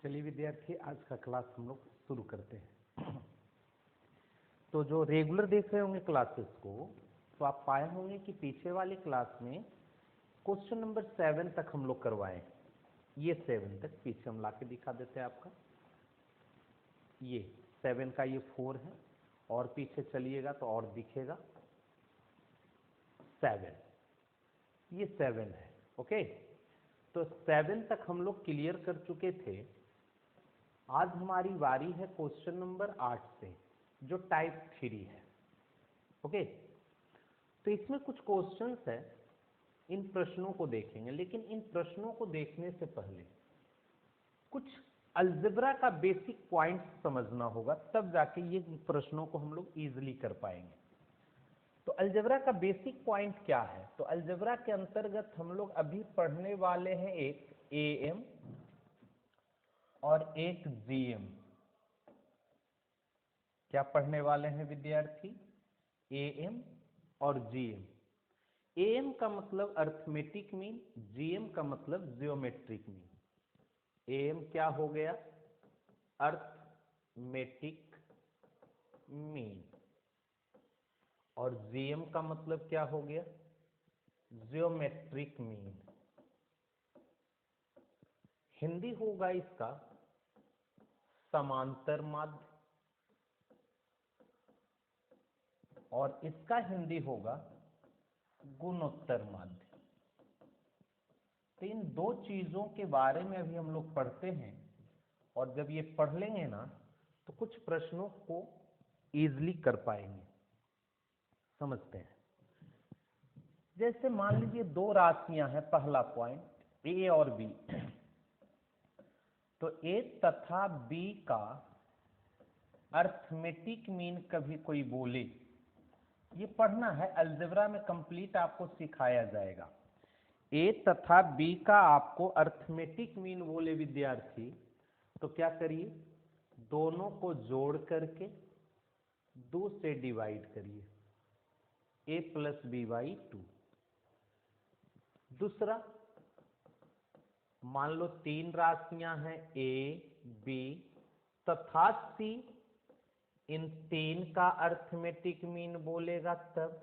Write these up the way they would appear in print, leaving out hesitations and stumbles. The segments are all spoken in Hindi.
चलिए विद्यार्थी, आज का क्लास हम लोग शुरू करते हैं। तो जो रेगुलर देख रहे होंगे क्लासेस को, तो आप पाए होंगे कि पीछे वाली क्लास में क्वेश्चन नंबर 7 तक हम लोग करवाए। ये 7 तक पीछे हम ला के दिखा देते हैं आपका। ये 7 का ये 4 है, और पीछे चलिएगा तो और दिखेगा 7। ये 7 है। ओके, तो 7 तक हम लोग क्लियर कर चुके थे। आज हमारी बारी है क्वेश्चन नंबर 8 से, जो टाइप 3 है। ओके, तो इसमें कुछ क्वेश्चंस है, इन प्रश्नों को देखेंगे। लेकिन इन प्रश्नों को देखने से पहले कुछ अलजेब्रा का बेसिक पॉइंट समझना होगा, तब जाके ये प्रश्नों को हम लोग इजीली कर पाएंगे। तो अलजेब्रा का बेसिक पॉइंट क्या है? तो अलजेब्रा के अंतर्गत हम लोग अभी पढ़ने वाले हैं एक एएम और एक जीएम। क्या पढ़ने वाले हैं विद्यार्थी? एएम और जीएम। एएम का मतलब अर्थमेटिक मीन, जीएम का मतलब जियोमेट्रिक मीन। एएम क्या हो गया? Arithmetic mean. और जीएम का मतलब क्या हो गया? Geometric mean. हिंदी होगा इसका समांतर माध्य, और इसका हिंदी होगा गुणोत्तर माध्य। तो इन दो चीजों के बारे में अभी हम लोग पढ़ते हैं, और जब ये पढ़ लेंगे ना तो कुछ प्रश्नों को इजीली कर पाएंगे। समझते हैं। जैसे मान लीजिए दो राशियां हैं, पहला पॉइंट ए और बी। तो ए तथा बी का अर्थमेटिक मीन कभी कोई बोले, ये पढ़ना है। अलजेब्रा में कंप्लीट आपको सिखाया जाएगा। ए तथा बी का आपको अर्थमेटिक मीन बोले विद्यार्थी, तो क्या करिए? दोनों को जोड़ करके 2 से डिवाइड करिए, a प्लस बी बाई 2। दूसरा, मान लो 3 राशियां हैं ए बी तथा सी, इन 3 का अर्थमेटिक मीन बोलेगा तब।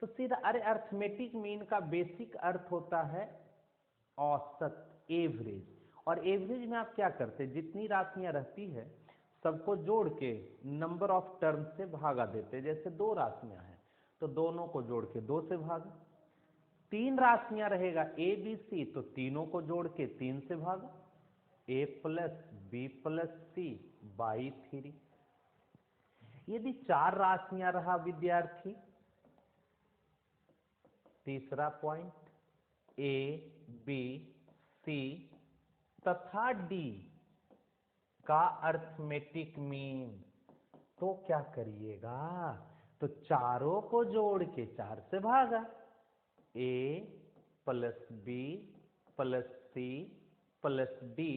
तो सीधा, अरे अर्थमेटिक मीन का बेसिक अर्थ होता है औसत, एवरेज। और एवरेज में आप क्या करते हैं? जितनी राशियां रहती है सबको जोड़ के नंबर ऑफ टर्म से भागा देते हैं। जैसे 2 राशियां हैं तो दोनों को जोड़ के 2 से भागा। 3 राशियां रहेगा ए बी सी, तो तीनों को जोड़ के 3 से भागा। A plus b plus c by 3। यदि 4 राशियां रहा विद्यार्थी, तीसरा पॉइंट ए बी सी तथा डी का अर्थमेटिक मीन, तो क्या करिएगा? तो चारों को जोड़ के 4 से भागा। A plus b plus c plus d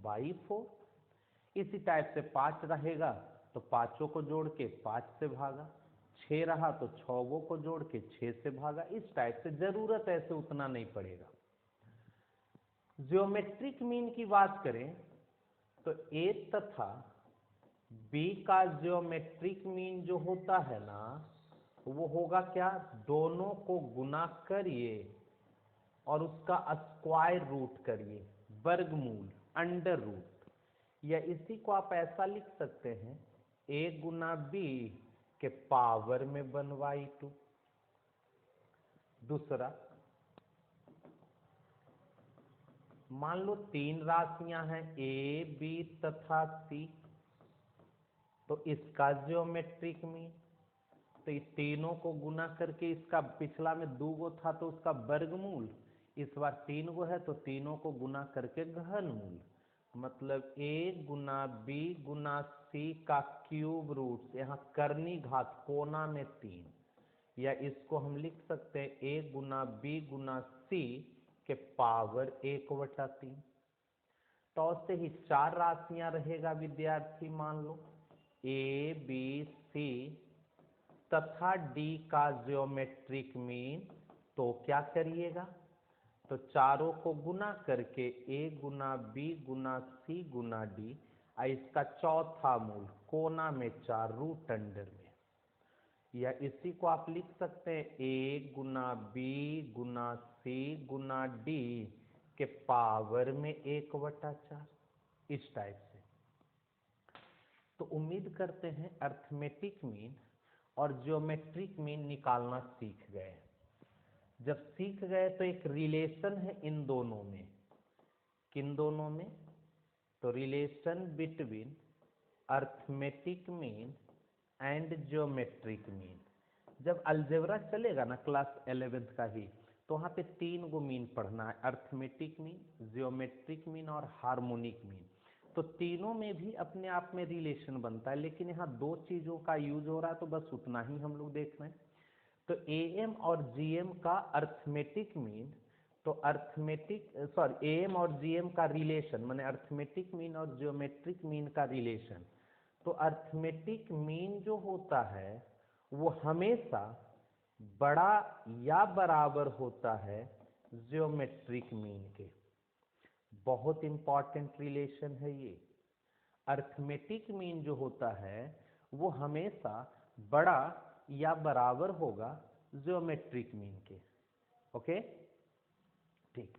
by 4। इसी टाइप से 5 रहेगा तो पांचों को जोड़ के 5 से भागा। 6 रहा तो 6 को जोड़ के 6 से भागा। इस टाइप से, जरूरत ऐसे उतना नहीं पड़ेगा। ज्योमेट्रिक मीन की बात करें तो ए तथा बी का ज्योमेट्रिक मीन जो होता है ना, वो होगा क्या? दोनों को गुना करिए और उसका स्क्वायर रूट करिए, वर्गमूल, अंडर रूट। या इसी को आप ऐसा लिख सकते हैं, ए गुना बी के पावर में 1/2। दूसरा, मान लो 3 राशियां हैं ए बी तथा सी, तो इसका ज्योमेट्रिक मीन, तो इस तीनों को गुना करके, इसका पिछला में 2 गो था तो उसका वर्गमूल, इस बार 3 गो है तो तीनों को गुना करके घनमूल। मतलब ए गुना बी गुना सी का क्यूब रूट, यहाँ करनी घात कोना में 3। या इसको हम लिख सकते हैं ए गुना बी गुना सी के पावर 1/3। तो से ही 4 राशियां रहेगा विद्यार्थी। मान लो ए बी सी तथा डी का ज्योमेट्रिक मीन, तो क्या करिएगा? तो चारों को गुना करके a Guna b Guna c Guna d, इसका चौथा मूल कोना में 4 रूट अंडर में, या इसी को आप लिख सकते हैं a Guna b Guna c Guna d के पावर में 1/4, इस टाइप से। तो उम्मीद करते हैं अर्थमेटिक मीन और ज्योमेट्रिक मीन निकालना सीख गए। जब सीख गए तो एक रिलेशन है इन दोनों में, किन दोनों में? तो relation between arithmetic mean and geometric mean. जब अलजेब्रा चलेगा ना क्लास 11th का ही, तो वहाँ पे 3 गो मीन पढ़ना है, अर्थमेटिक मीन, ज्योमेट्रिक मीन और हार्मोनिक मीन। तो तीनों में भी अपने आप में रिलेशन बनता है, लेकिन यहाँ 2 चीज़ों का यूज हो रहा है, तो बस उतना ही हम लोग देख रहे हैं। तो एएम और जीएम का अर्थमेटिक मीन, तो एएम और जीएम का रिलेशन माने अर्थमेटिक मीन और ज्योमेट्रिक मीन का रिलेशन। तो अर्थमेटिक मीन जो होता है वो हमेशा बड़ा या बराबर होता है ज्योमेट्रिक मीन के। बहुत इंपॉर्टेंट रिलेशन है ये। अर्थमेटिक मीन जो होता है वो हमेशा बड़ा या बराबर होगा ज्योमेट्रिक मीन के। ओके, ठीक।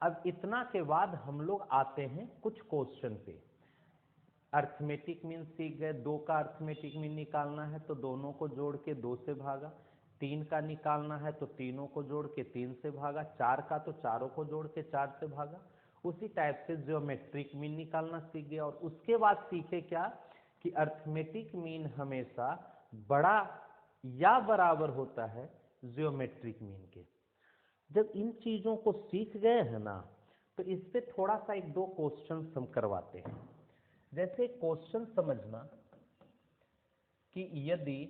अब इतना के बाद हम लोग आते हैं कुछ क्वेश्चन पे। अर्थमेटिक मीन सीख गए, 2 का अर्थमेटिक मीन निकालना है तो दोनों को जोड़ के 2 से भागा, 3 का निकालना है तो तीनों को जोड़ के 3 से भागा, 4 का तो चारों को जोड़ के 4 से भागा। उसी टाइप से ज्योमेट्रिक मीन निकालना सीख गया। और उसके बाद सीखे क्या कि अर्थमेटिक मीन हमेशा बड़ा या बराबर होता है ज्योमेट्रिक मीन के। जब इन चीजों को सीख गए हैं ना, तो इस पे थोड़ा सा 1-2 क्वेश्चन हम करवाते हैं। जैसे क्वेश्चन समझना कि यदि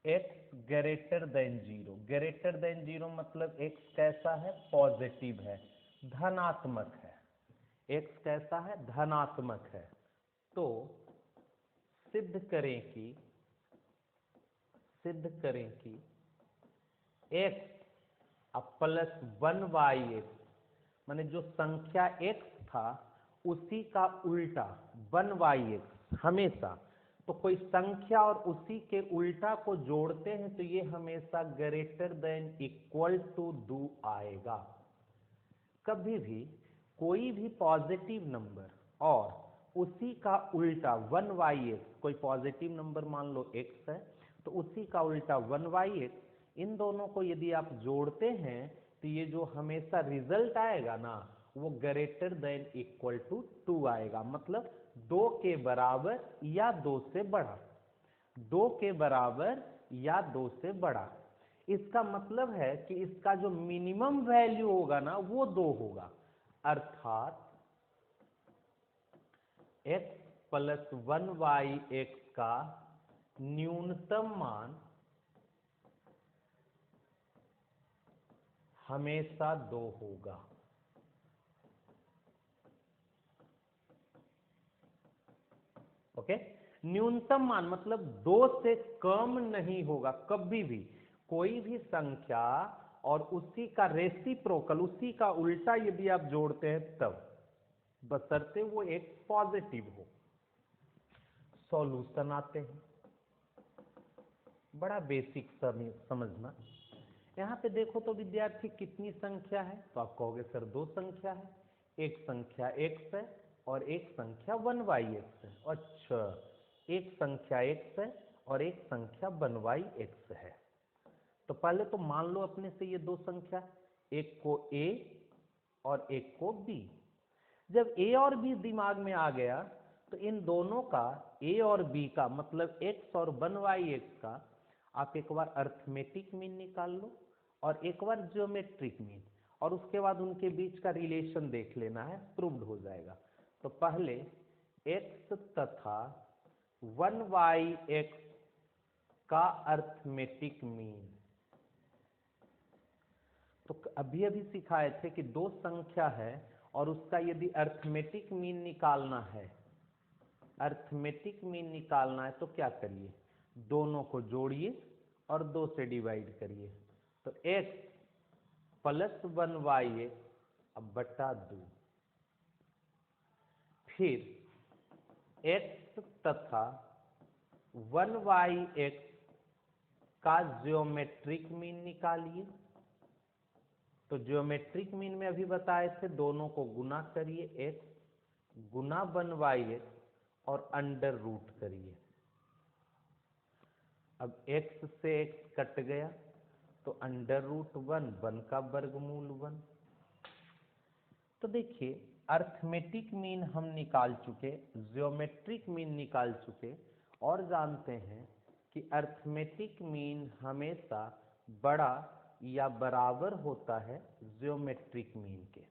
x greater than 0, greater than 0 मतलब x कैसा है? पॉजिटिव है, धनात्मक है। x कैसा है? धनात्मक है। तो सिद्ध करें कि x प्लस 1/x माने जो संख्या x था उसी का उल्टा 1/x हमेशा, तो कोई संख्या और उसी के उल्टा को जोड़ते हैं तो ये हमेशा ग्रेटर देन इक्वल टू 2 आएगा। कभी भी कोई भी पॉजिटिव नंबर और उसी का उल्टा 1/x, कोई पॉजिटिव नंबर मान लो x है तो उसी का उल्टा 1/x, इन दोनों को यदि आप जोड़ते हैं तो ये जो हमेशा रिजल्ट आएगा ना वो ग्रेटर देन इक्वल टू 2 आएगा। मतलब 2 के बराबर या 2 से बड़ा, 2 के बराबर या 2 से बड़ा। इसका मतलब है कि इसका जो मिनिमम वैल्यू होगा ना वो 2 होगा, अर्थात x प्लस 1/x का न्यूनतम मान हमेशा 2 होगा। ओके, न्यूनतम मान मतलब 2 से कम नहीं होगा कभी भी। कोई भी संख्या और उसी का रेसिप्रोकल, उसी का उल्टा यदि आप जोड़ते हैं तब, बशर्ते वो एक पॉजिटिव हो। सॉल्यूशन आते हैं, बड़ा बेसिक समझना। यहाँ पे देखो तो विद्यार्थी कितनी संख्या है, तो आप कहोगे सर 2 संख्या है, एक संख्या x है और एक संख्या 1/x है। अच्छा, एक संख्या x है और एक संख्या 1/x है। तो पहले तो मान लो अपने से ये 2 संख्या, एक को a और एक को b। जब a और b दिमाग में आ गया तो इन दोनों का, a और b का मतलब x और 1/x का, आप एक बार अर्थमेटिक मीन निकाल लो और एक बार ज्योमेट्रिक मीन, और उसके बाद उनके बीच का रिलेशन देख लेना है, प्रूव्ड हो जाएगा। तो पहले x तथा 1/x का अर्थमेटिक मीन, तो अभी अभी सिखाए थे कि 2 संख्या है और उसका यदि अर्थमेटिक मीन निकालना है, अर्थमेटिक मीन निकालना है तो क्या करिए, दोनों को जोड़िए और 2 से डिवाइड करिए। तो x प्लस 1y अब बटा 2, फिर x तथा 1y(x) का ज्योमेट्रिक मीन निकालिए। तो ज्योमेट्रिक मीन में अभी बताए थे दोनों को गुना करिए, x गुना 1y(x) और अंडर रूट करिए। अब x से x कट गया तो अंडर रूट 1 का वर्गमूल 1। तो देखिए अर्थमेटिक मीन हम निकाल चुके, ज्योमेट्रिक मीन निकाल चुके, और जानते हैं कि अर्थमेटिक मीन हमेशा बड़ा या बराबर होता है ज्योमेट्रिक मीन के।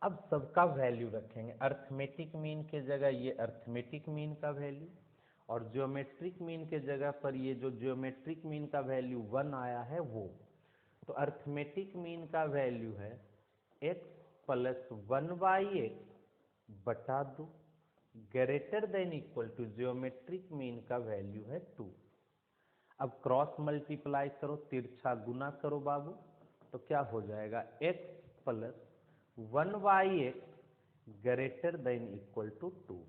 अब सबका वैल्यू रखेंगे, अर्थमेटिक मीन के जगह ये अर्थमेटिक मीन का वैल्यू, और ज्योमेट्रिक मीन के जगह पर ये जो ज्योमेट्रिक मीन का वैल्यू 1 आया है वो। तो अर्थमेटिक मीन का वैल्यू है x प्लस 1y(x) बटा 2, greater than equal to geometric mean का वैल्यू है 2। अब क्रॉस मल्टीप्लाई करो, तिरछा गुना करो बाबू, तो क्या हो जाएगा x plus 1y(x) greater than equal to 2।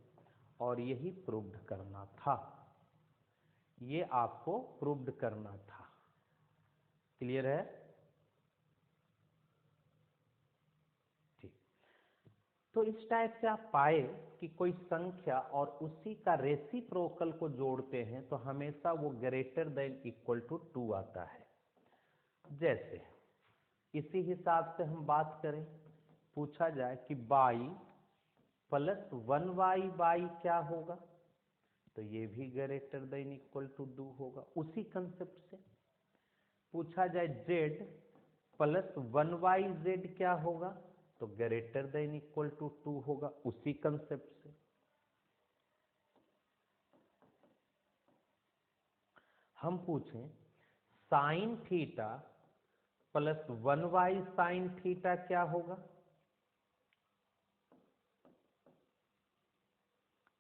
और यही प्रूव्ड करना था, ये आपको प्रूव्ड करना था। क्लियर है? ठीक। तो इस टाइप से आप पाए कि कोई संख्या और उसी का रेसिप्रोकल को जोड़ते हैं तो हमेशा वो ग्रेटर देन इक्वल टू 2 आता है। जैसे इसी हिसाब से हम बात करें, पूछा जाए कि y प्लस 1y क्या होगा, तो ये भी ग्रेटर देन इक्वल टू 2 होगा। उसी कंसेप्ट से पूछा जाए z प्लस 1yz क्या होगा, तो ग्रेटर देन इक्वल टू 2 होगा, उसी कंसेप्ट से। हम पूछें sign theta plus 1y sine theta क्या होगा,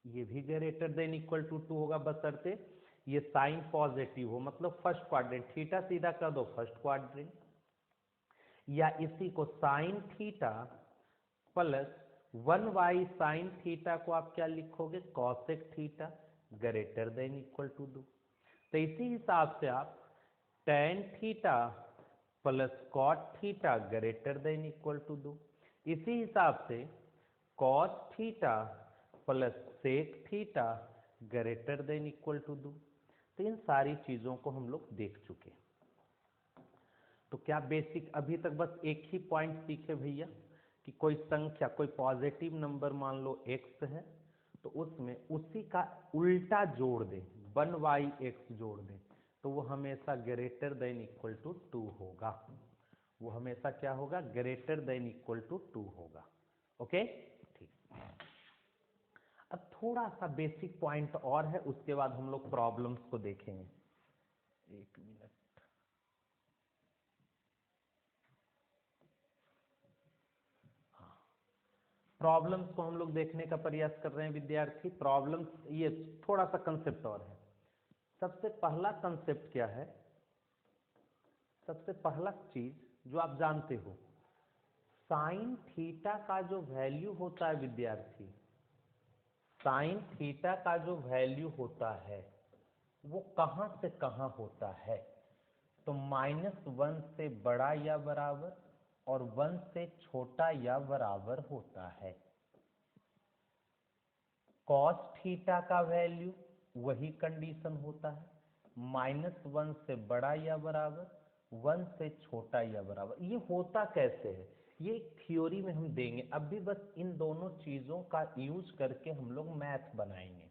ये भी ग्रेटर देन इक्वल टू 2 होगा, बशर्ते ये साइन पॉजिटिव हो, मतलब फर्स्ट क्वाड्रेंट, थीटा सीधा कर दो फर्स्ट क्वाड्रेंट। या इसी को sine theta plus 1y sine theta को आप क्या लिखोगे, cosec theta, greater than equal to 2। तो इसी हिसाब से आप tan theta plus cot theta greater than equal to 2, इसी हिसाब से cos theta plus sec theta greater than equal to 2। तो इन सारी चीजों को हम लोग देख चुके। तो क्या बेसिक अभी तक बस एक ही पॉइंट सीखे भैया कि कोई संख्या, कोई पॉजिटिव नंबर मान लो x है, तो उसमें उसी का उल्टा जोड़ दें, 1y(x) जोड़ दें, तो वो हमेशा ग्रेटर देन इक्वल टू 2 होगा। वो हमेशा क्या होगा, ग्रेटर देन इक्वल टू 2 होगा। ओके, ठीक। अब थोड़ा सा बेसिक पॉइंट और है, उसके बाद हम लोग प्रॉब्लम्स को देखेंगे। एक मिनट, प्रॉब्लम्स को हम लोग देखने का प्रयास कर रहे हैं विद्यार्थी। प्रॉब्लम्स, ये थोड़ा सा कंसेप्ट और है। सबसे पहला कंसेप्ट क्या है, सबसे पहला चीज जो आप जानते हो, साइन थीटा का जो वैल्यू होता है विद्यार्थी, साइन थीटा का जो वैल्यू होता है वो कहां से कहां होता है, तो -1 से बड़ा या बराबर और 1 से छोटा या बराबर होता है। कॉस थीटा का वैल्यू वही कंडीशन होता है, -1 से बड़ा या बराबर, 1 से छोटा या बराबर। ये होता कैसे है, ये एक थ्योरी में हम देंगे। अब भी बस इन दोनों चीजों का यूज करके हम लोग मैथ बनाएंगे।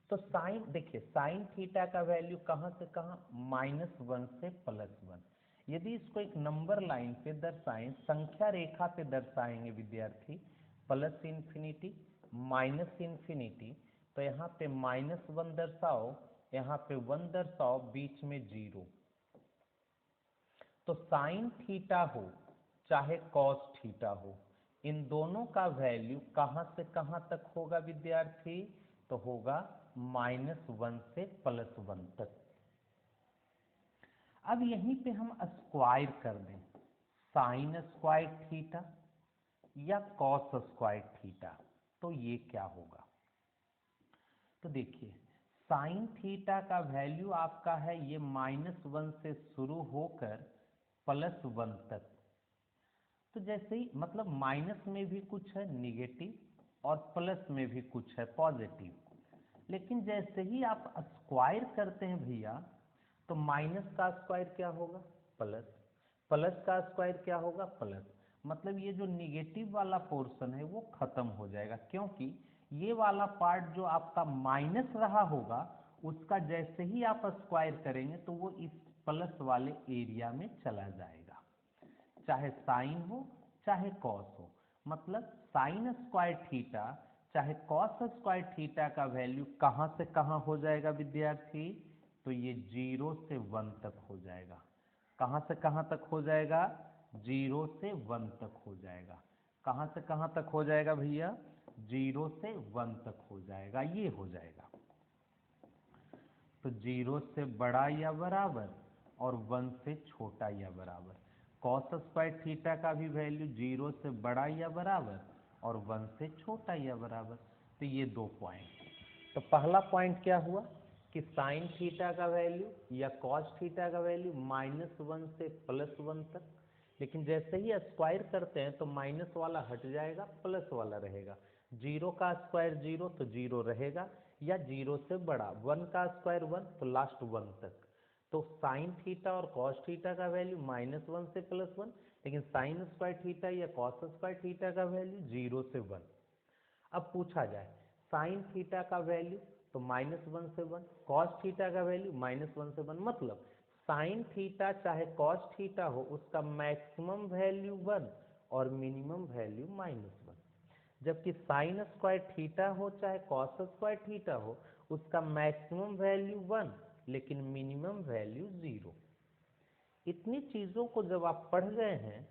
तो साइन, देखिए साइन थीटा का वैल्यू कहां से कहां, -1 से +1। यदि इसको एक नंबर लाइन पे दर्शाएं, संख्या रेखा पे दर्शाएंगे विद्यार्थी, प्लस इंफिनिटी माइनस इंफिनिटी, तो यहाँ पे -1 दर्शाओ, यहाँ पे 1 दर्शाओ, बीच में 0। तो साइन थीटा हो चाहे कॉस थीटा हो, इन दोनों का वैल्यू कहां से कहां तक होगा विद्यार्थी, तो होगा -1 से +1 तक। अब यहीं पे हम स्क्वायर कर दें, साइन स्क्वायर थीटा या कॉस स्क्वायर थीटा, तो ये क्या होगा? तो देखिए साइन थीटा का वैल्यू आपका है ये -1 से शुरू होकर +1 तक। तो जैसे ही मतलब माइनस में भी कुछ है निगेटिव और प्लस में भी कुछ है पॉजिटिव, लेकिन जैसे ही आप स्क्वायर करते हैं भैया, तो माइनस का स्क्वायर क्या होगा? प्लस, प्लस का स्क्वायर क्या होगा? प्लस। मतलब ये जो निगेटिव वाला पोर्शन है वो खत्म हो जाएगा, क्योंकि ये वाला पार्ट जो आपका माइनस रहा होगा उसका जैसे ही आप स्क्वायर करेंगे तो वो इस प्लस वाले एरिया में चला जाएगा, चाहे साइन हो चाहे कॉस हो। मतलब साइन स्क्वायर थीटा चाहे कॉस स्क्वायर थीटा का वैल्यू कहाँ से कहाँ हो जाएगा विद्यार्थी? तो ये 0 से 1 तक हो जाएगा। कहाँ से कहाँ तक हो जाएगा? 0 से 1 तक हो जाएगा। कहाँ से कहाँ तक हो जाएगा भैया? 0 से 1 तक हो जाएगा, ये हो जाएगा। तो 0 से बड़ा या बराबर और 1 से छोटा या बराबर। कॉस स्क्वायर थीटा का भी वैल्यू 0 से बड़ा या बराबर और 1 से छोटा या बराबर। तो ये 2 पॉइंट। तो पहला पॉइंट क्या हुआ कि साइन थीटा का वैल्यू या कॉस थीटा का वैल्यू -1 से +1 तक, लेकिन जैसे ही स्क्वायर करते हैं तो माइनस वाला हट जाएगा, प्लस वाला रहेगा। 0 का स्क्वायर 0 तो 0 रहेगा, या 0 से बड़ा 1 का स्क्वायर 1 तो लास्ट 1 तक। तो साइन थीटा और कॉस थीटा का वैल्यू -1 से +1, लेकिन साइन स्क्वायर थीटा या कॉस स्क्वायर थीटा का वैल्यू 0 से 1। अब पूछा जाए साइन थीटा का वैल्यू, तो -1 से 1, कॉस थीटा का वैल्यू -1 से 1। मतलब साइन थीटा चाहे कॉस थीटा हो उसका मैक्सिमम वैल्यू 1 और मिनिमम वैल्यू -1, जबकि साइन स्क्वायर थीटा हो चाहे कॉस स्क्वायर थीटा हो उसका मैक्सिमम वैल्यू 1 लेकिन मिनिमम वैल्यू 0। इतनी चीजों को जब आप पढ़ गए हैं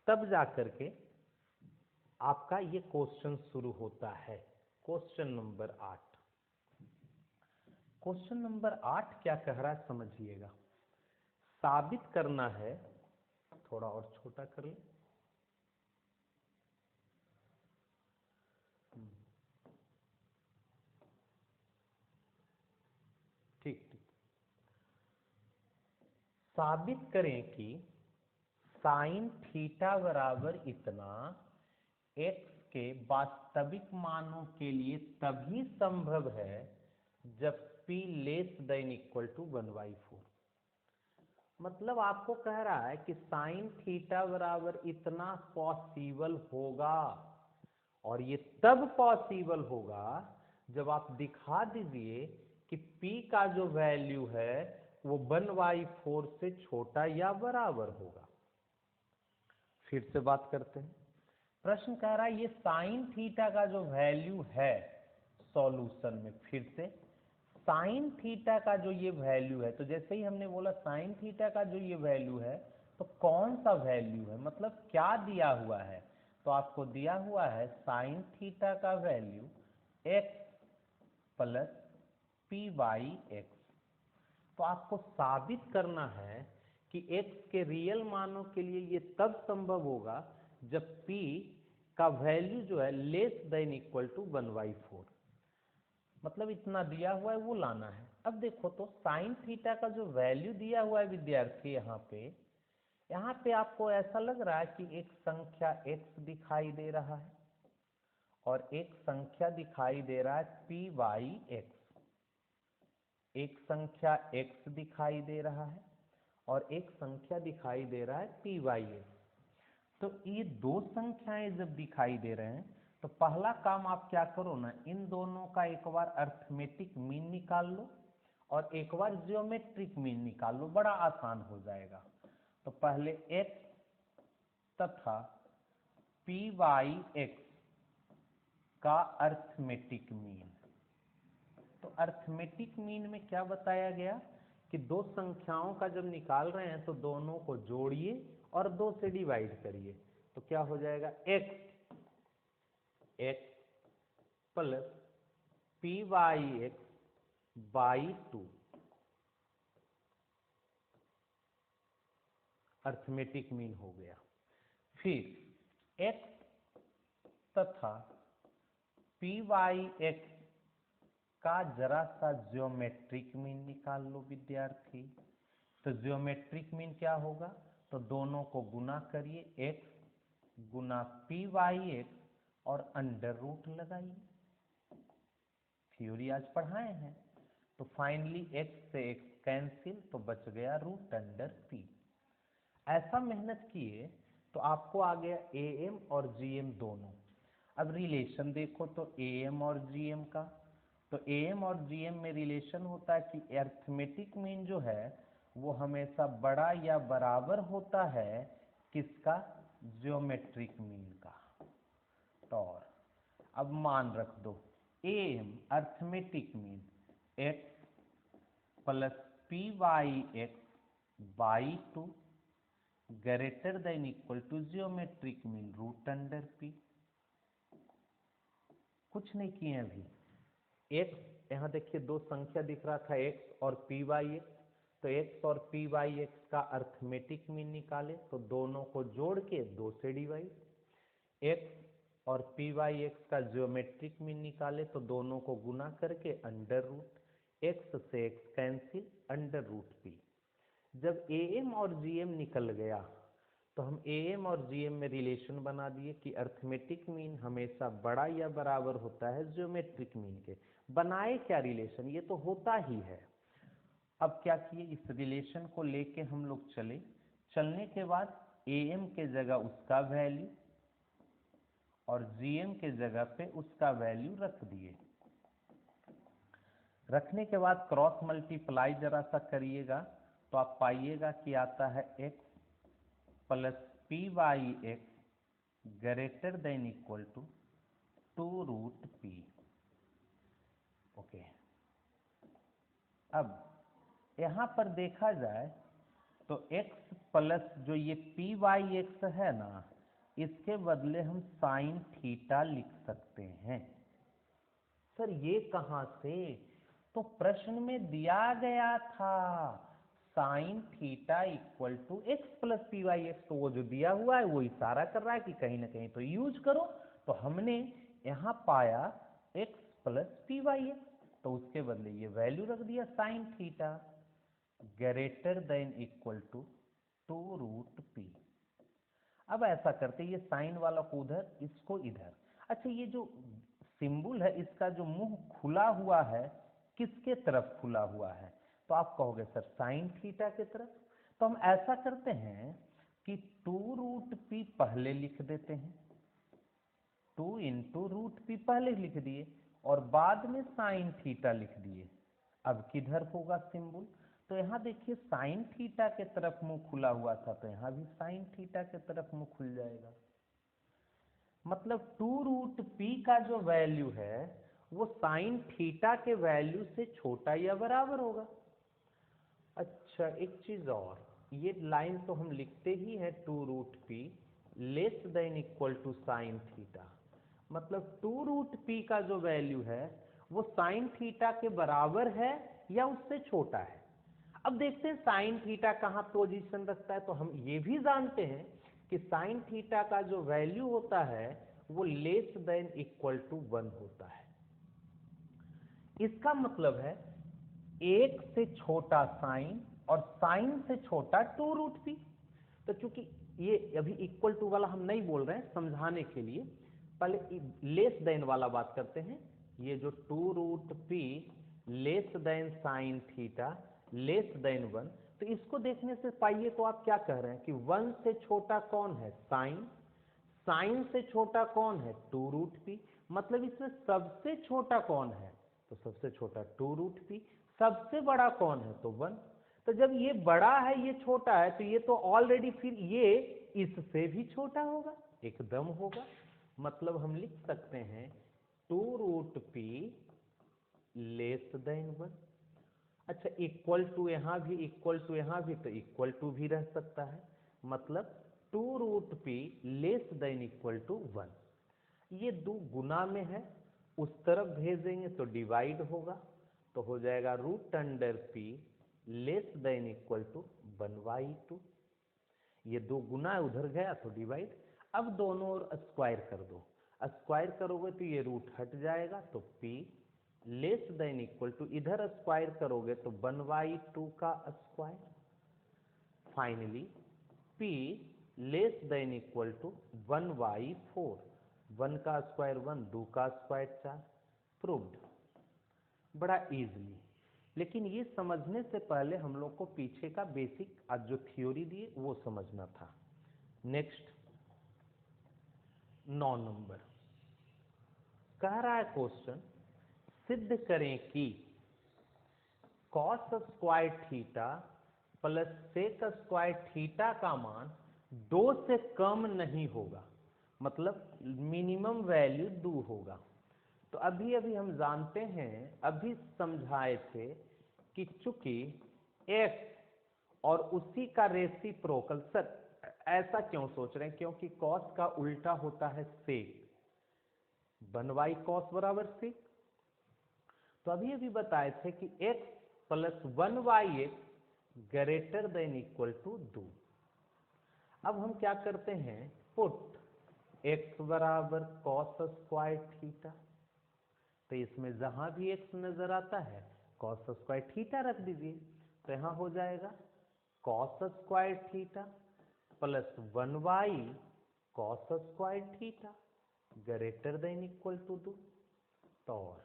तब जाकर के आपका ये क्वेश्चन शुरू होता है। Question number 8। क्वेश्चन नंबर 8 क्या कह रहा है समझिएगा। साबित करना है, थोड़ा और छोटा कर ले, ठीक ठीक। साबित करें कि साइन थीटा बराबर इतना x के वास्तविक मानों के लिए तभी संभव है जब p < 1/4। मतलब आपको कह रहा है कि साइन थीटा बराबर इतना पॉसिबल होगा, और ये तब पॉसिबल होगा जब आप दिखा दीजिए कि p का जो वैल्यू है वो 1/4 से छोटा या बराबर होगा। फिर से बात करते हैं। प्रश्न कह रहा है ये साइन थीटा का जो वैल्यू है सॉल्यूशन में, फिर से साइन थीटा का जो ये वैल्यू है, तो जैसे ही हमने बोला साइन थीटा का जो ये वैल्यू है तो कौन सा वैल्यू है, मतलब क्या दिया हुआ है? तो आपको दिया हुआ है साइन थीटा का वैल्यू x प्लस p/x। तो आपको साबित करना है कि x के रियल मानों के लिए ये तब संभव होगा जब p का वैल्यू जो है < 1/4। मतलब इतना दिया हुआ है वो लाना है। अब देखो तो साइन थीटा का जो वैल्यू दिया हुआ है विद्यार्थी, यहाँ पे आपको ऐसा लग रहा है कि एक संख्या x दिखाई दे रहा है और एक संख्या दिखाई दे रहा है p/x। एक संख्या x दिखाई दे रहा है और एक संख्या दिखाई दे रहा है p/x। तो ये दो संख्याएं जब दिखाई दे रहे हैं तो पहला काम आप क्या करो ना, इन दोनों का एक बार अर्थमेटिक मीन निकाल लो और एक बार ज्योमेट्रिक मीन निकाल लो, बड़ा आसान हो जाएगा। तो पहले x तथा p/x का अर्थमेटिक मीन। तो अर्थमेटिक मीन में क्या बताया गया कि दो संख्याओं का जब निकाल रहे हैं तो दोनों को जोड़िए और 2 से डिवाइड करिए, तो क्या हो जाएगा x plus p/x/2। Arithmetic mean हो गया। फिर x तथा पी वाई एक्स का जरा सा ज्योमेट्रिक मीन निकाल लो विद्यार्थी। तो ज्योमेट्रिक मीन क्या होगा, तो दोनों को गुना करिए, x गुना पी वाई एक्स और अंडर रूट लगाइए। थ्योरी आज पढ़ाए हैं। तो फाइनली x से x कैंसिल, तो बच गया रूट अंडर पी। ऐसा मेहनत किए तो आपको आ गया am और gm दोनों। अब रिलेशन देखो तो am और gm का, तो am और gm में रिलेशन होता है कि अर्थमेटिक मीन जो है वो हमेशा बड़ा या बराबर होता है किसका, ज्योमेट्रिक मीन का। तो अब मान रख दो am arithmetic mean x plus p y x by 2 greater than equal to geometric mean root under p. कुछ नहीं किए अभी। x यहाँ देखिए दो संख्या दिख रहा था x और पी वाई एक्स, तो x और पी वाई एक्स का अर्थमेटिक मीन निकाले तो दोनों को जोड़ के 2 से डिवाइड, x और पी वाई एक्स का ज्योमेट्रिक मीन निकाले तो दोनों को गुना करके अंडर रूट, x से x cancel, under root p. जब am और gm निकल गया तो हम am और gm में रिलेशन बना दिए कि अर्थमेटिक मीन हमेशा बड़ा या बराबर होता है ज्योमेट्रिक मीन के। बनाए क्या रिलेशन, ये तो होता ही है। अब क्या किए, इस रिलेशन को लेके हम लोग चले, चलने के बाद am के जगह उसका वैल्यू और gm के जगह पे उसका वैल्यू रख दिए। रखने के बाद क्रॉस मल्टीप्लाई जरा सा करिएगा तो आप पाइएगा कि आता है x plus p y x greater than equal to 2 root p. Okay, अब यहां पर देखा जाए तो x प्लस जो ये पी वाई एक्स है ना, इसके बदले हम साइन थीटा लिख सकते हैं। सर ये कहां से, तो प्रश्न में दिया गया था sine theta equal to x plus p y x, तो वो जो दिया हुआ है वो इशारा कर रहा है कि कहीं ना कहीं तो यूज करो। तो हमने यहां पाया x plus p y x, तो उसके बदले ये वैल्यू रख दिया sine theta greater than equal to 2 root p. अब ऐसा करते ये साइन वाला को उधर, इसको इधर। अच्छा, ये जो सिंबल है इसका जो मुंह खुला हुआ है किसके तरफ खुला हुआ है, तो आप कहोगे सर साइन थीटा के तरफ। तो हम ऐसा करते हैं कि 2 रूट पी पहले लिख देते हैं, 2 इंटू रूट पी पहले लिख दिए और बाद में साइन थीटा लिख दिए। अब किधर होगा सिंबल, तो यहाँ देखिए साइन थीटा के तरफ मुंह खुला हुआ था तो यहाँ भी साइन थीटा के तरफ मुंह खुल जाएगा। मतलब 2 रूट पी का जो वैल्यू है वो साइन थीटा के वैल्यू से छोटा या बराबर होगा। अच्छा, एक चीज और, ये लाइन तो हम लिखते ही हैं 2 root p less than equal to sine theta, मतलब 2 रूट पी का जो वैल्यू है वो साइन थीटा के बराबर है या उससे छोटा है। अब देखते हैं साइन थीटा कहाँ पोजीशन रखता है, तो हम ये भी जानते हैं कि साइन थीटा का जो वैल्यू होता है वो लेस देन इक्वल टू 1 होता है। इसका मतलब है 1 से छोटा साइन और साइन से छोटा 2 रूट पी। तो चूंकि ये अभी इक्वल टू वाला हम नहीं बोल रहे हैं, समझाने के लिए पहले लेस देन वाला बात करते हैं। ये जो 2 root p less than sine theta less than 1, तो इसको देखने से पाइए तो आप क्या कह रहे हैं कि 1 से छोटा कौन है, साइन, साइन से छोटा कौन है, 2 रूट पी, मतलब इसमें सबसे छोटा कौन है, तो सबसे छोटा 2 रूट पी, सबसे बड़ा कौन है, तो 1। तो जब ये बड़ा है ये छोटा है तो ये तो ऑलरेडी फिर ये इससे भी छोटा होगा, एकदम होगा। मतलब हम लिख सकते हैं 2 रूट पी लेस देन 1। अच्छा, इक्वल टू यहां भी, इक्वल टू यहां भी, तो इक्वल टू भी रह सकता है, मतलब 2 root p less than equal to 1। ये 2 गुना में है, उस तरफ भेजेंगे तो डिवाइड होगा, तो हो जाएगा root under p less than equal to 1/2। ये 2 गुना उधर गया तो डिवाइड। अब दोनों ओर स्क्वायर कर दो, स्क्वायर करोगे तो ये रूट हट जाएगा, तो p less than equal to, इधर स्क्वायर करोगे तो 1/2 का square. Finally p less than equal to 1/4, 1 का स्क्वायर 1, 2 का स्क्वायर 4। प्रूव्ड, बड़ा इजीली। लेकिन ये समझने से पहले हम लोग को पीछे का बेसिक आज जो थ्योरी दी वो समझना था। नेक्स्ट 9 नंबर कह रहा है क्वेश्चन, सिद्ध करें कि cos square theta plus sec square theta का मान 2 से कम नहीं होगा, मतलब मिनिमम वैल्यू 2 होगा। तो अभी अभी हम जानते हैं, अभी समझाए थे कि चूंकि x और उसी का रेसिप्रोकल, सर ऐसा क्यों सोच रहे हैं, क्योंकि cos का उल्टा होता है सेक, 1 cos बराबर सेक। तो अभी अभी बताए थे कि x प्लस 1/x greater than equal to 2। अब हम क्या करते हैं, पुट x बराबर cos स्क्वायर थीटा, तो इसमें जहां भी x नजर आता है cos स्क्वायर थीटा रख दीजिए, तो यहां हो जाएगा cos square theta plus 1/cos square theta greater than equal to 2। तो और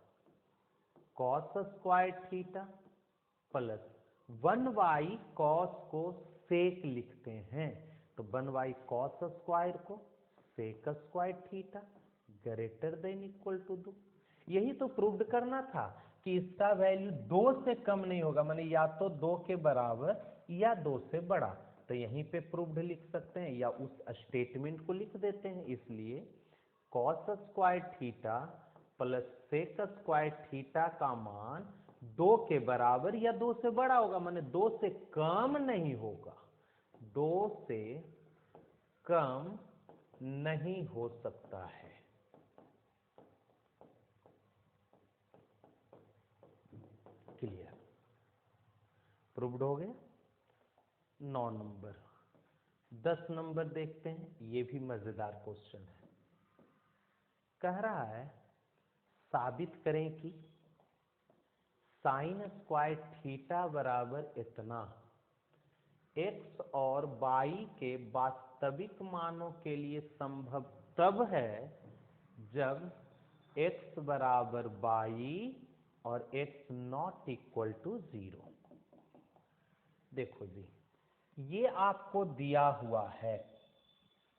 cos square theta plus 1/cos को सेक लिखते हैं, तो 1/cos स्क्वायर को sec square theta greater than equal to 2। यही तो प्रूव्ड करना था कि इसका वैल्यू 2 से कम नहीं होगा, माने या तो 2 के बराबर या 2 से बड़ा। तो यहीं पे प्रूव्ड लिख सकते हैं या उस स्टेटमेंट को लिख देते हैं। इसलिए cos square theta plus sec square theta का मान 2 के बराबर या 2 से बड़ा होगा, माने 2 से कम नहीं होगा, 2 से कम नहीं हो सकता है। क्लियर, प्रूव्ड हो गया। 9 नंबर 10 नंबर देखते हैं, ये भी मजेदार क्वेश्चन है। कह रहा है साबित करें कि साइन स्क्वायर थीटा बराबर इतना x और y के वास्तविक मानों के लिए संभव तब है जब x बराबर y और x नॉट इक्वल टू 0। देखो जी, ये आपको दिया हुआ है,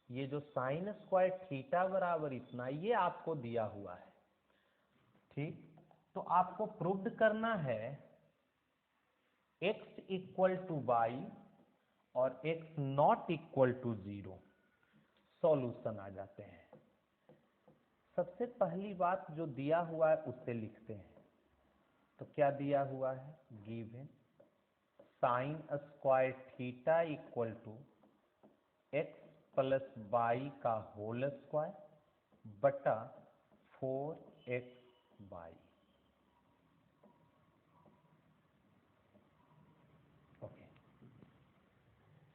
ये जो साइन स्क्वायर थीटा बराबर इतना, ये आपको दिया हुआ है, ठीक। तो आपको प्रूव्ड करना है x इक्वल टू y और x not equal to 0। Solution आ जाते हैं। सबसे पहली बात जो दिया हुआ है उससे लिखते हैं। तो क्या दिया हुआ है, given sine square theta equal to x plus y का होल स्क्वायर बटा 4xy। ओके,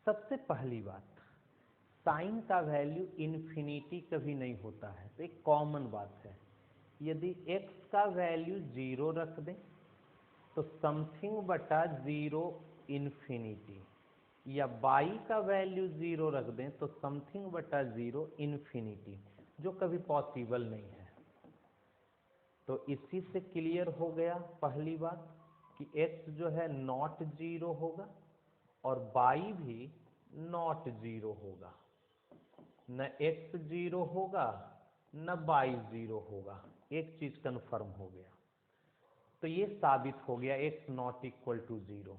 सबसे पहली बात, साइन का वैल्यू इन्फिनिटी कभी नहीं होता है, तो एक कॉमन बात है। यदि x का वैल्यू 0 रख दें तो समथिंग बटा 0 इन्फिनिटी, या y का वैल्यू 0 रख दें तो समथिंग बटा 0 इन्फिनिटी, जो कभी पॉसिबल नहीं है। तो इसी से क्लियर हो गया पहली बात कि x जो है नॉट 0 होगा और y भी नॉट 0 होगा, न x 0 होगा न y 0 होगा। एक चीज कंफर्म हो गया, तो ये साबित हो गया x नॉट इक्वल टू 0।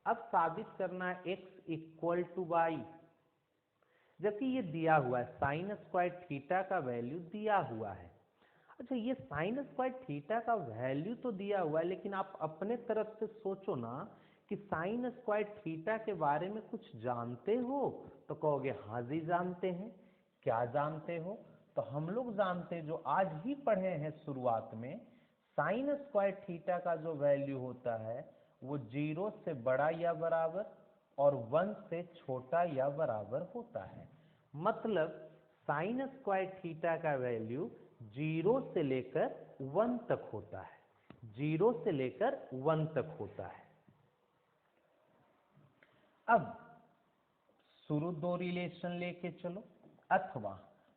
अब साबित करना है x इक्वल टू y, जबकि ये दिया हुआ है साइन स्क्वायर थीटा का वैल्यू दिया हुआ है। अच्छा, ये साइन स्क्वायर थीटा का वैल्यू तो दिया हुआ है, लेकिन आप अपने तरफ से सोचो ना कि साइन स्क्वायर थीटा के बारे में कुछ जानते हो, तो कहोगे हाँ जी जानते हैं। क्या जानते हो, तो हम लोग जानते हैं, जो आज ही पढ़े हैं शुरुआत में, साइन स्क्वायर थीटा का जो वैल्यू होता है वो 0 से बड़ा या बराबर और 1 से छोटा या बराबर होता है। मतलब साइन स्क्वायर थीटा का वैल्यू 0 से लेकर 1 तक होता है, 0 से लेकर 1 तक होता है। अब शुरू 2 रिलेशन लेके चलो अथवा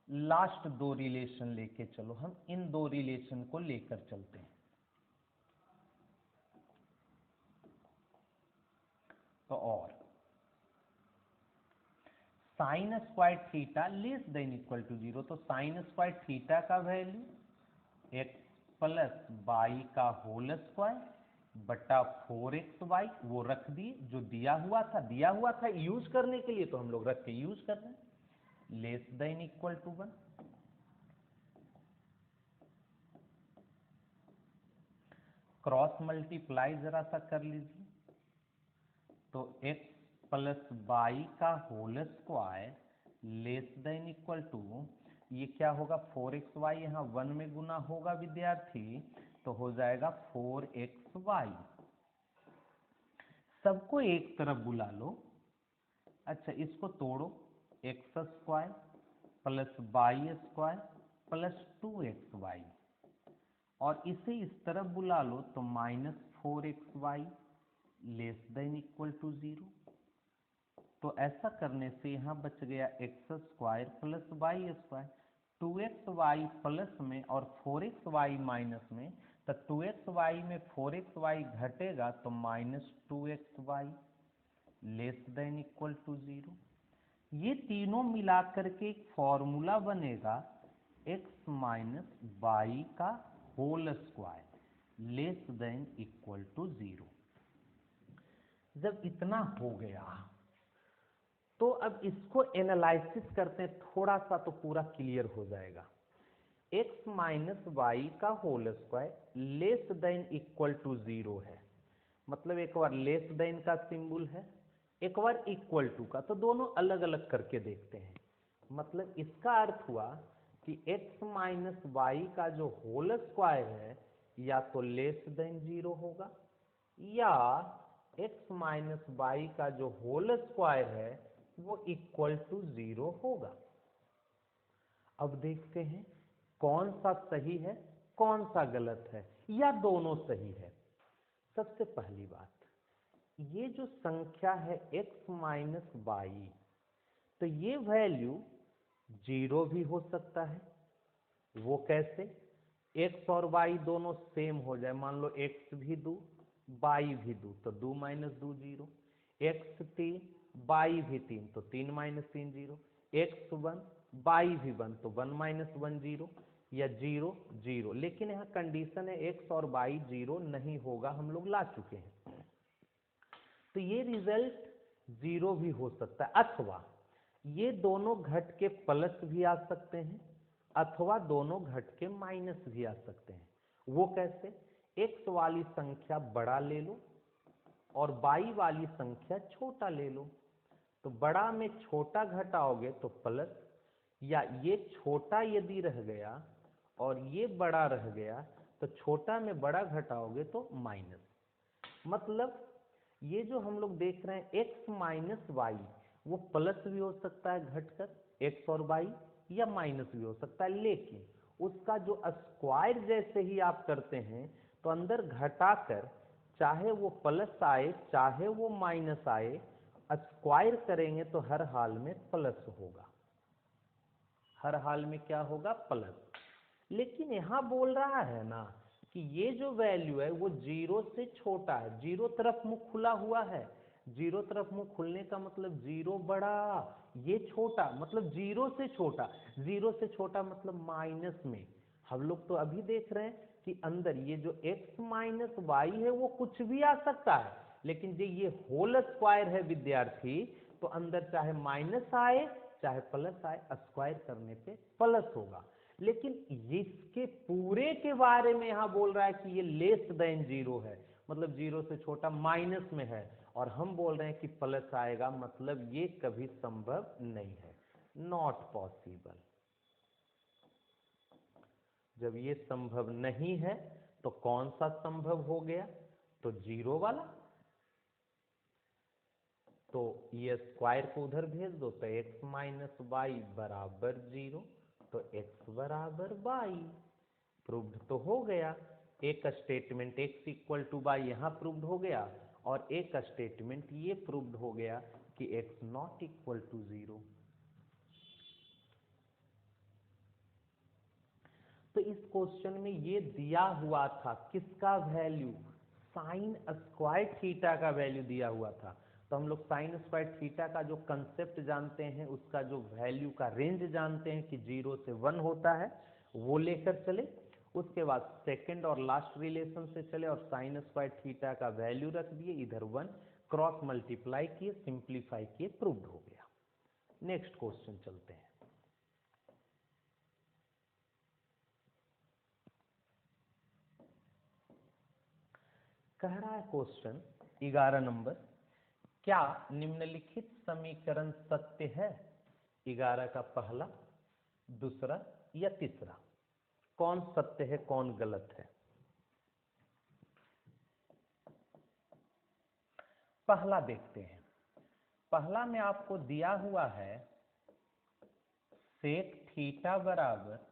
लास्ट 2 रिलेशन लेके चलो, हम इन 2 रिलेशन को लेकर चलते हैं। तो और sine square theta less than equal to 0, तो साइन स्क्वायर थीटा का वैल्यू x प्लस वाई का होल स्क्वायर बटा 4xy, वो रख दिए जो दिया हुआ था यूज करने के लिए, तो हम लोग रख के यूज कर रहे हैं, less than equal to 1। Cross multiply जरा सा कर लीजिए, तो x प्लस वाई का whole square less than equal to, ये क्या होगा 4xy, यहाँ 1 में गुना होगा विद्यार्थी, तो हो जाएगा 4xy। सबको एक तरफ बुला लो। अच्छा इसको तोड़ो, x square plus y square plus 2xy, और इसे इस तरफ बुला लो तो -4xy less than equal to 0। तो ऐसा करने से यहाँ बच गया x square plus y square, 2xy plus में और 4xy माइनस में, तो 2xy में 4xy घटेगा तो -2xy less than equal to 0। ये तीनों मिलाकर के एक फॉर्मूला बनेगा x माइनस वाई का whole square less than equal to 0। जब इतना हो गया तो अब इसको एनालिसिस करते हैं थोड़ा सा, तो पूरा क्लियर हो जाएगा। x माइनस वाई का whole square less than equal to 0 है, मतलब एक बार लेस देन का सिंबल है, एक बार इक्वल टू का, तो दोनों अलग अलग करके देखते हैं। मतलब इसका अर्थ हुआ कि x माइनस वाई का जो होल स्क्वायर है या तो लेस देन 0 होगा, या x माइनस वाई का जो होल स्क्वायर है वो इक्वल टू 0 होगा। अब देखते हैं कौन सा सही है कौन सा गलत है, या दोनों सही है। सबसे पहली बात, ये जो संख्या है x माइनस वाई, तो ये वैल्यू 0 भी हो सकता है। वो कैसे? x और y दोनों सेम हो जाए, मान लो x भी 2 y भी 2, तो 2 माइनस 2 0, x 3 y भी 3, तो 3 माइनस 3 0, x 1 y भी 1, तो 1 माइनस 1 0, या 0 0। लेकिन यहाँ कंडीशन है x और y 0 नहीं होगा, हम लोग ला चुके हैं, तो ये रिजल्ट 0 भी हो सकता है। अथवा ये दोनों घट के प्लस भी आ सकते हैं, अथवा दोनों घट के माइनस भी आ सकते हैं। वो कैसे? x वाली संख्या बड़ा ले लो और y वाली संख्या छोटा ले लो, तो बड़ा में छोटा घटाओगे तो प्लस, या ये छोटा यदि रह गया और ये बड़ा रह गया तो छोटा में बड़ा घटाओगे तो माइनस। मतलब ये जो हम लोग देख रहे हैं x माइनस वाई, वो प्लस भी हो सकता है घटकर x और y, या माइनस भी हो सकता है, लेकिन उसका जो स्क्वायर जैसे ही आप करते हैं तो अंदर घटाकर, चाहे वो प्लस आए चाहे वो माइनस आए, स्क्वायर करेंगे तो हर हाल में प्लस होगा, हर हाल में क्या होगा? प्लस। लेकिन यहां बोल रहा है ना कि ये जो वैल्यू है वो 0 से छोटा है, 0 तरफ मुंह खुला हुआ है, 0 तरफ मुंह खुलने का मतलब 0 बड़ा, ये छोटा, मतलब 0 से छोटा, 0 से छोटा मतलब माइनस में। हम लोग तो अभी देख रहे हैं कि अंदर ये जो x माइनस वाई है वो कुछ भी आ सकता है, लेकिन जो ये होल स्क्वायर है विद्यार्थी, तो अंदर चाहे माइनस आए चाहे प्लस आए, स्क्वायर करने पे प्लस होगा। लेकिन इसके पूरे के बारे में यहां बोल रहा है कि ये लेस देन 0 है, मतलब 0 से छोटा, माइनस में है, और हम बोल रहे हैं कि प्लस आएगा, मतलब ये कभी संभव नहीं है, नॉट पॉसिबल। जब ये संभव नहीं है तो कौन सा संभव हो गया? तो 0 वाला। तो ये स्क्वायर को उधर भेज दो तो x माइनस वाई बराबर 0, तो x बराबर वाई। प्रूव्ड तो हो गया। एक statement x equal to y यहाँ प्रूव्ड हो गया, और एक स्टेटमेंट ये प्रूव्ड हो गया कि x नॉट इक्वल टू 0। तो इस क्वेश्चन में ये दिया हुआ था किसका वैल्यू, साइन स्क्वायर थीटा का वैल्यू दिया हुआ था। तो हम लोग साइन स्क्वायर थीटा का जो कंसेप्ट जानते हैं, उसका जो वैल्यू का रेंज जानते हैं कि 0 से 1 होता है, वो लेकर चले। उसके बाद सेकंड और लास्ट रिलेशन से चले और साइन स्क्वायर थीटा का वैल्यू रख दिए, इधर 1 क्रॉस मल्टीप्लाई किए, सिंप्लीफाई किए, प्रूव्ड हो गया। नेक्स्ट क्वेश्चन चलते हैं। कह रहा है क्वेश्चन 11 नंबर, क्या निम्नलिखित समीकरण सत्य है? 11 का पहला, दूसरा या तीसरा, कौन सत्य है कौन गलत है? पहला देखते हैं। पहला में आपको दिया हुआ है सेक थीटा बराबर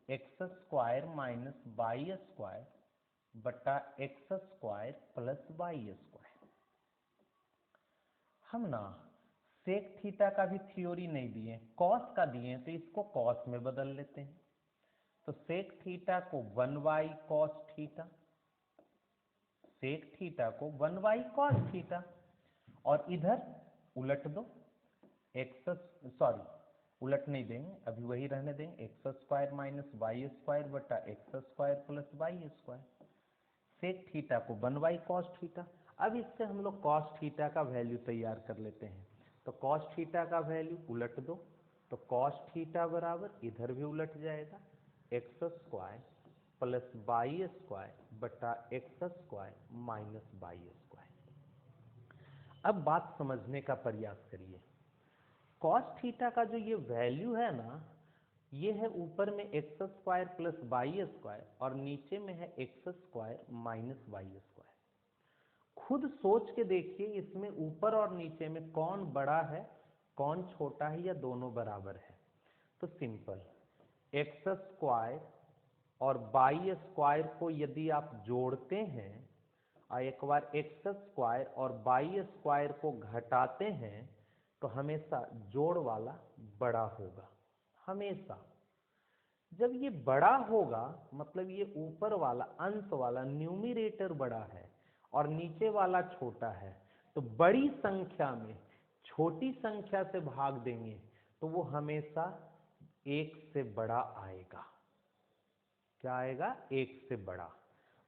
x square minus y square बटा x square plus y square. हम ना सेक थीटा का भी थ्योरी नहीं दिए, कॉस का दिए, तो इसको कॉस में बदल लेते हैं। तो सेक थीटा को 1y कॉस थीटा, सेक थीटा को 1y कॉस थीटा, और इधर उलट दो, एक्स सॉरी उलट नहीं देंगे, अभी वही रहने देंगे, x square minus y square बटा x square plus y square. Sec theta को 1y कॉस थीटा। अब इससे हम लोग कॉस थीटा का वैल्यू तैयार कर लेते हैं। तो कॉस थीटा का वैल्यू उलट दो, तो कॉस थीटा बराबर इधर भी उलट जाएगा, x square plus y square बटा x square minus y square. अब बात समझने का प्रयास करिए। कॉस थीटा का जो ये वैल्यू है ना, ये है ऊपर में x square plus y square और नीचे में है x square minus y square. खुद सोच के देखिए, इसमें ऊपर और नीचे में कौन बड़ा है कौन छोटा है, या दोनों बराबर है? तो सिंपल, एक्स स्क्वायर और वाई स्क्वायर को यदि आप जोड़ते हैं और एक बार एक्स स्क्वायर और वाई स्क्वायर को घटाते हैं, तो हमेशा जोड़ वाला बड़ा होगा, हमेशा। जब ये बड़ा होगा मतलब ये ऊपर वाला अंश वाला न्यूमरेटर बड़ा है और नीचे वाला छोटा है, तो बड़ी संख्या में छोटी संख्या से भाग देंगे तो वो हमेशा एक से बड़ा आएगा। क्या आएगा? एक से बड़ा।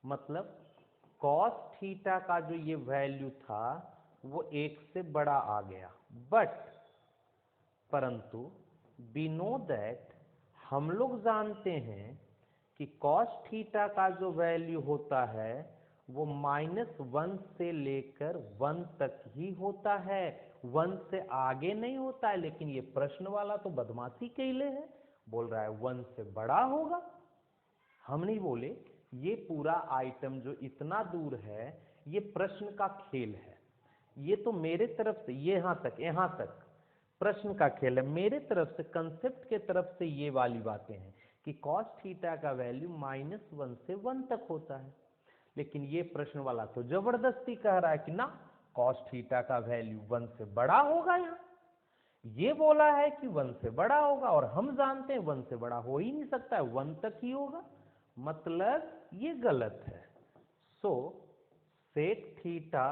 मतलब कॉस थीटा का जो ये वैल्यू था वो एक से बड़ा आ गया, बट परंतु वी नो दैट, हम लोग जानते हैं कि कॉस थीटा का जो वैल्यू होता है वो -1 से लेकर 1 तक ही होता है, 1 से आगे नहीं होता है। लेकिन ये प्रश्न वाला तो बदमाशी कैले है, बोल रहा है 1 से बड़ा होगा। हम नहीं बोले, ये पूरा आइटम जो इतना दूर है ये प्रश्न का खेल है। ये तो मेरे तरफ से ये यहाँ तक प्रश्न का खेल है, मेरे तरफ से कंसेप्ट के तरफ से ये वाली बातें हैं कि कॉस थीटा का वैल्यू -1 से 1 तक होता है। लेकिन ये प्रश्न वाला तो जबरदस्ती कह रहा है कि ना, कॉस थीटा का वैल्यू 1 से बड़ा होगा। यहाँ ये बोला है कि 1 से बड़ा होगा, और हम जानते हैं 1 से बड़ा हो ही नहीं सकता है, 1 तक ही होगा, मतलब ये गलत है। सो सेक थीटा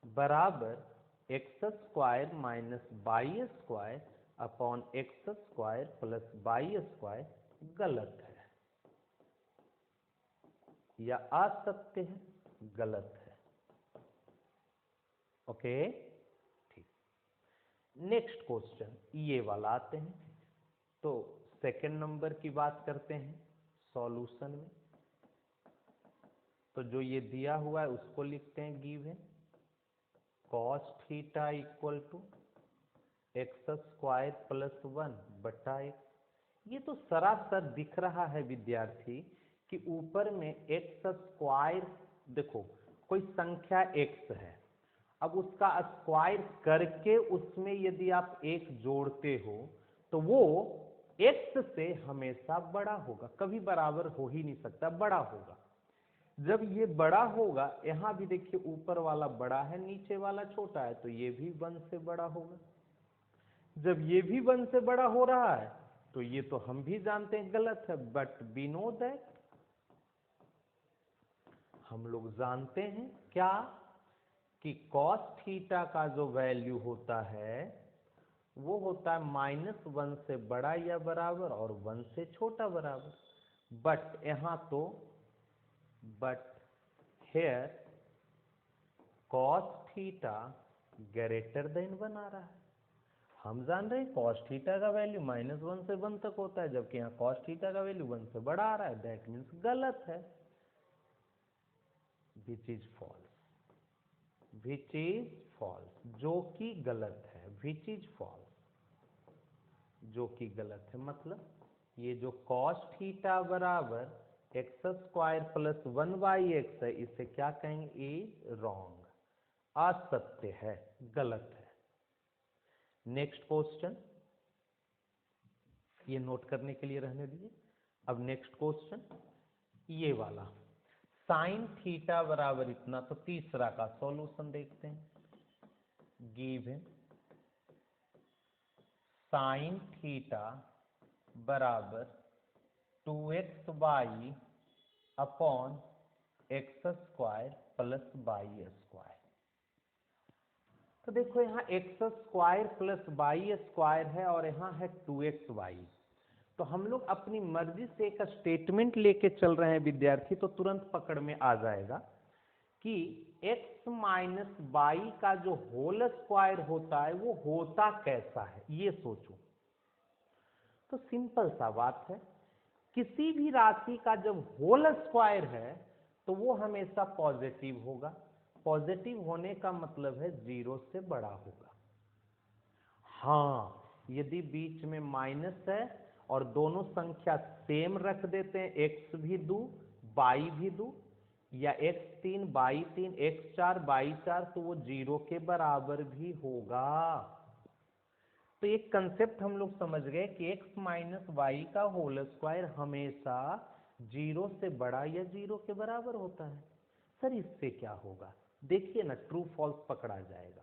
बराबर x square minus y square upon x square plus y square गलत है या असत्य है? गलत है। ओके, ठीक। नेक्स्ट क्वेश्चन ये वाला आते हैं। तो सेकंड नंबर की बात करते हैं सॉल्यूशन में। तो जो ये दिया हुआ है उसको लिखते हैं given cos theta equal to x square plus 1 बटा एक्स। ये तो सरासर दिख रहा है विद्यार्थी कि ऊपर में एक्स स्क्वायर, देखो कोई संख्या एक्स है अब उसका स्क्वायर करके उसमें यदि आप एक जोड़ते हो तो वो x से हमेशा बड़ा होगा, कभी बराबर हो ही नहीं सकता, बड़ा होगा। जब ये बड़ा होगा, यहां भी देखिए ऊपर वाला बड़ा है नीचे वाला छोटा है, तो ये भी 1 से बड़ा होगा। जब ये भी 1 से बड़ा हो रहा है तो ये तो हम भी जानते हैं गलत है, बट वी नो दैट, हम लोग जानते हैं क्या कि cos थीटा का जो वैल्यू होता है वो होता है -1 से बड़ा या बराबर और 1 से छोटा बराबर। बट यहां तो but here cos theta greater then 1 आ रहा है। हम जान रहे हैं cos थीटा का वैल्यू -1 से 1 तक होता है, जबकि यहाँ cos थीटा का वैल्यू 1 से बड़ा आ रहा है, दैट मीन्स गलत है, which is false, which is false, जो कि गलत है, विच इज फॉल्स, जो कि गलत है। मतलब ये जो cos थीटा बराबर एक्स स्क्वायर प्लस 1/x है, इसे क्या कहेंगे, ए रॉन्ग, असत्य है, गलत है। नेक्स्ट क्वेश्चन, ये नोट करने के लिए रहने दीजिए। अब नेक्स्ट क्वेश्चन ये वाला, साइन थीटा बराबर इतना, तो तीसरा का सॉल्यूशन देखते हैं। गिवन साइन थीटा बराबर 2x upon x square plus y square. तो देखो यहाँ x square plus y square है और यहाँ है 2xy। तो हम लोग अपनी मर्जी से एक स्टेटमेंट लेके चल रहे हैं विद्यार्थी, तो तुरंत पकड़ में आ जाएगा कि x माइनस वाई का जो होल स्क्वायर होता है वो होता कैसा है, ये सोचो। तो सिंपल सा बात है, किसी भी राशि का जब होल स्क्वायर है तो वो हमेशा पॉजिटिव होगा। पॉजिटिव होने का मतलब है 0 से बड़ा होगा। हाँ, यदि बीच में माइनस है और दोनों संख्या सेम रख देते हैं, x भी दो y भी दो, या x3 y3 x4 y4, तो वो 0 के बराबर भी होगा। तो एक कंसेप्ट हम लोग समझ गए कि x माइनस वाई का होल स्क्वायर हमेशा 0 से बड़ा या 0 के बराबर होता है। सर इससे क्या होगा, देखिए ना, ट्रू फॉल्स पकड़ा जाएगा।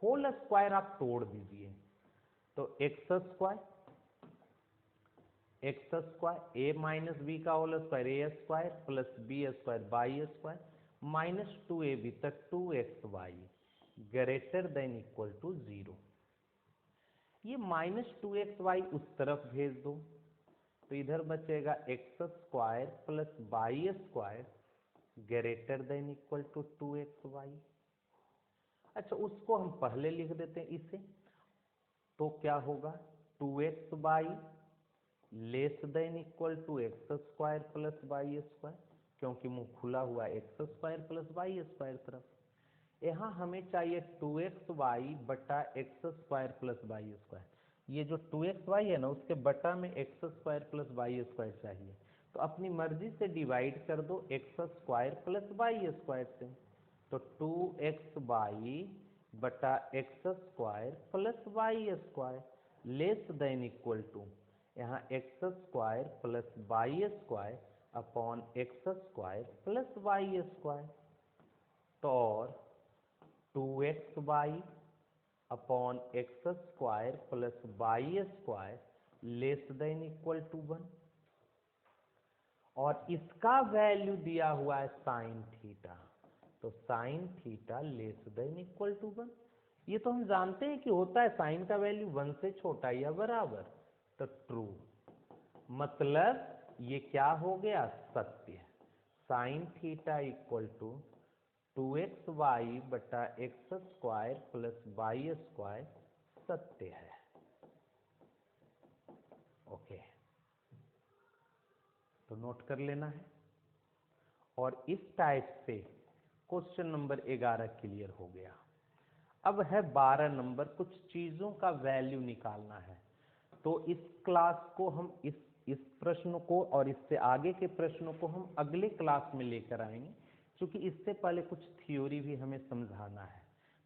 होल स्क्वायर आप तोड़ दीजिए, तो x square a minus b का whole square a square plus b square by square minus 2ab तक 2xy greater than equal to 0। ये -2xy उस तरफ भेज दो, तो इधर बचेगा x square plus y square greater than equal to 2xy। अच्छा, उसको हम पहले लिख देते हैं इसे, तो क्या होगा 2xy less than equal to x square plus y square, क्योंकि मुंह खुला हुआ x square plus y square तरफ। यहाँ हमें चाहिए 2xy बटा x square plus y square. ये जो 2xy है ना, उसके बटा में x square plus y square चाहिए, तो अपनी मर्जी से डिवाइड कर दो x square plus y square से। तो 2xy बटा x square plus y square less than equal to, यहाँ x square plus y square upon x square plus y square, तो और 2xy upon x square plus y square less than equal to 1, और इसका वैल्यू दिया हुआ है साइन थीटा, तो sine theta less than equal to 1। ये तो हम जानते हैं कि होता है साइन का वैल्यू 1 से छोटा या बराबर, तो ट्रू, मतलब ये क्या हो गया, सत्य। Sign theta equal to 2xy बटा x square plus y square सत्य है। ओके, तो नोट कर लेना है। और इस टाइप से क्वेश्चन नंबर 11 क्लियर हो गया। अब है 12 नंबर, कुछ चीजों का वैल्यू निकालना है। तो इस क्लास को हम इस प्रश्न को और इससे आगे के प्रश्नों को हम अगले क्लास में लेकर आएंगे, क्योंकि इससे पहले कुछ थ्योरी भी हमें समझाना है।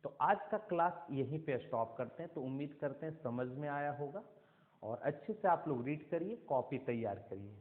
तो आज का क्लास यहीं पे स्टॉप करते हैं। तो उम्मीद करते हैं समझ में आया होगा, और अच्छे से आप लोग रीड करिए, कॉपी तैयार करिए।